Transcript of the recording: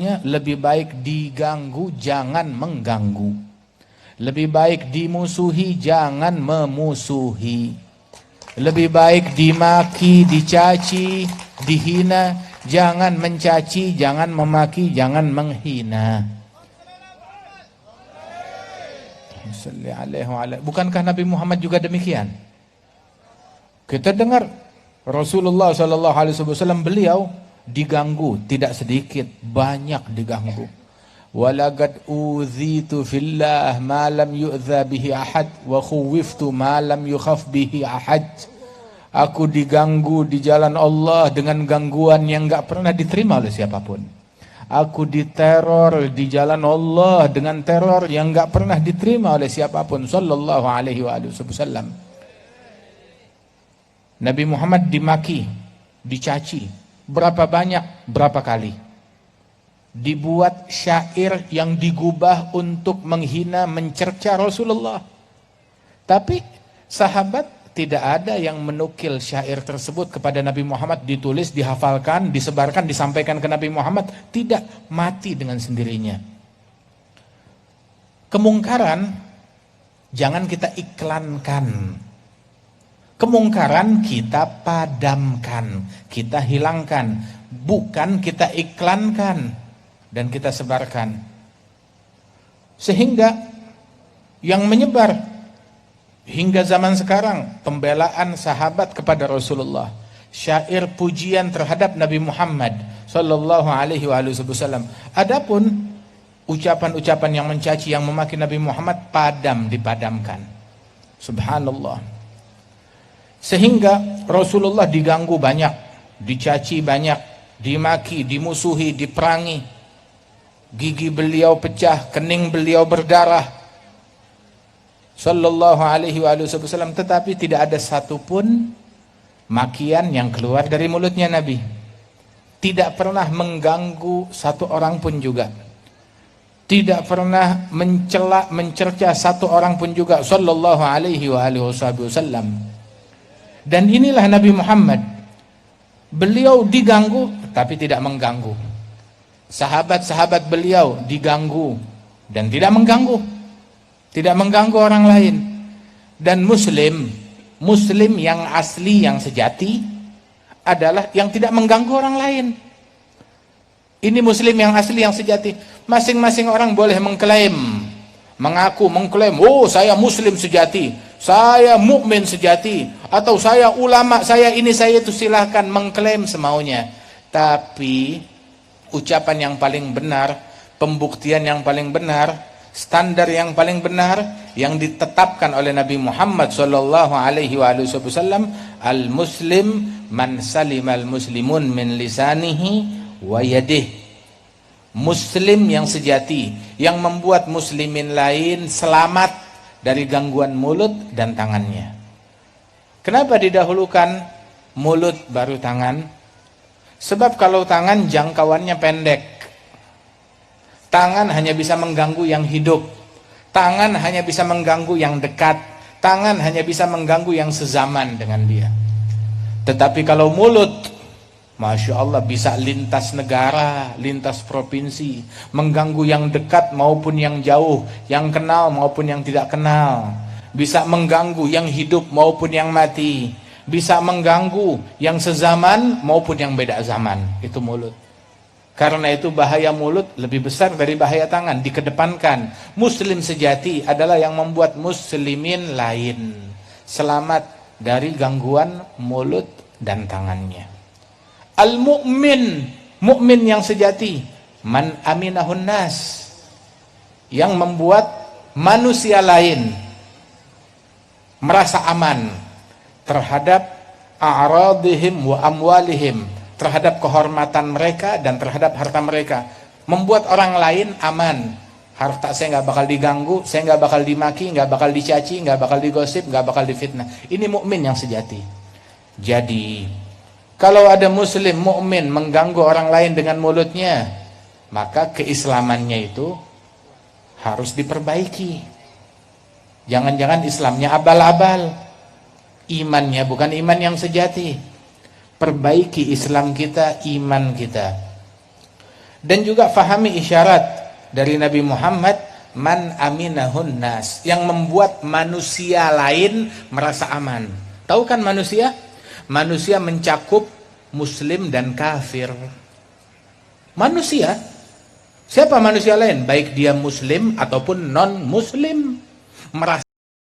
semuanya lebih baik diganggu, jangan mengganggu. Lebih baik dimusuhi, jangan memusuhi. Lebih baik dimaki, dicaci, dihina, jangan mencaci, jangan memaki, jangan menghina. Bukankah Nabi Muhammad juga demikian? Kita dengar Rasulullah SAW beliau diganggu, tidak sedikit, banyak diganggu. Walaqad uzitu fillah ma lam yu'dza bihi ahad wa khuwiftu ma lam yukhaf bihi ahad. Aku diganggu di jalan Allah dengan gangguan yang enggak pernah diterima oleh siapapun. Aku diteror di jalan Allah dengan teror yang enggak pernah diterima oleh siapapun. Sallallahu alaihi wasallam. Nabi Muhammad dimaki, dicaci. Berapa banyak, berapa kali. Dibuat syair yang digubah untuk menghina, mencerca Rasulullah. Tapi sahabat tidak ada yang menukil syair tersebut kepada Nabi Muhammad, ditulis, dihafalkan, disebarkan, disampaikan ke Nabi Muhammad. Tidak, mati dengan sendirinya. Kemungkaran jangan kita iklankan. Kemungkaran kita padamkan, kita hilangkan, bukan kita iklankan dan kita sebarkan. Sehingga yang menyebar hingga zaman sekarang pembelaan sahabat kepada Rasulullah, syair pujian terhadap Nabi Muhammad sallallahu alaihi wasallam. Adapun ucapan-ucapan yang mencaci, yang memaki Nabi Muhammad, dipadamkan. Subhanallah. Sehingga Rasulullah diganggu banyak, dicaci banyak, dimaki, dimusuhi, diperangi. Gigi beliau pecah, kening beliau berdarah. Sallallahu alaihi wasallam, tetapi tidak ada satupun makian yang keluar dari mulutnya Nabi. Tidak pernah mengganggu satu orang pun juga. Tidak pernah mencela, mencerca satu orang pun juga. Sallallahu alaihi wasallam. Dan inilah Nabi Muhammad. Beliau diganggu tapi tidak mengganggu. Sahabat-sahabat beliau diganggu dan tidak mengganggu. Tidak mengganggu orang lain. Dan Muslim yang asli, yang sejati adalah yang tidak mengganggu orang lain. Ini Muslim yang asli, yang sejati. Masing-masing orang boleh mengklaim, mengklaim, oh saya Muslim sejati, saya mukmin sejati, atau saya ulama, saya ini, saya itu, silahkan mengklaim semaunya. Tapi ucapan yang paling benar, pembuktian yang paling benar, standar yang paling benar yang ditetapkan oleh Nabi Muhammad sallallahu alaihi wasallam, al-muslim man salimal muslimun min lisanihi wa yadihi. Muslim yang sejati yang membuat muslimin lain selamat dari gangguan mulut dan tangannya. Kenapa didahulukan mulut baru tangan? Sebab kalau tangan jangkauannya pendek. Tangan hanya bisa mengganggu yang hidup. Tangan hanya bisa mengganggu yang dekat. Tangan hanya bisa mengganggu yang sezaman dengan dia. Tetapi kalau mulut, Masya Allah, bisa lintas negara, lintas provinsi, mengganggu yang dekat maupun yang jauh, yang kenal maupun yang tidak kenal. Bisa mengganggu yang hidup maupun yang mati. Bisa mengganggu yang sezaman maupun yang beda zaman. Itu mulut. Karena itu bahaya mulut lebih besar dari bahaya tangan. Dikedepankan. Muslim sejati adalah yang membuat muslimin lain selamat dari gangguan mulut dan tangannya. Al-mu'min, mukmin yang sejati, man aminahun nas, yang membuat manusia lain merasa aman terhadap a'radihim wa amwalihim, terhadap kehormatan mereka dan terhadap harta mereka. Membuat orang lain aman. Harta saya nggak bakal diganggu, saya nggak bakal dimaki, nggak bakal dicaci, nggak bakal digosip, nggak bakal difitnah. Ini mukmin yang sejati. Jadi kalau ada muslim mukmin mengganggu orang lain dengan mulutnya, maka keislamannya itu harus diperbaiki. Jangan-jangan Islamnya abal-abal, imannya bukan iman yang sejati. Perbaiki Islam kita, iman kita. Dan juga fahami isyarat dari Nabi Muhammad, man aminahun nas, yang membuat manusia lain merasa aman. Tahu kan manusia? Manusia mencakup muslim dan kafir. Manusia, siapa manusia lain? Baik dia muslim ataupun non muslim, merasa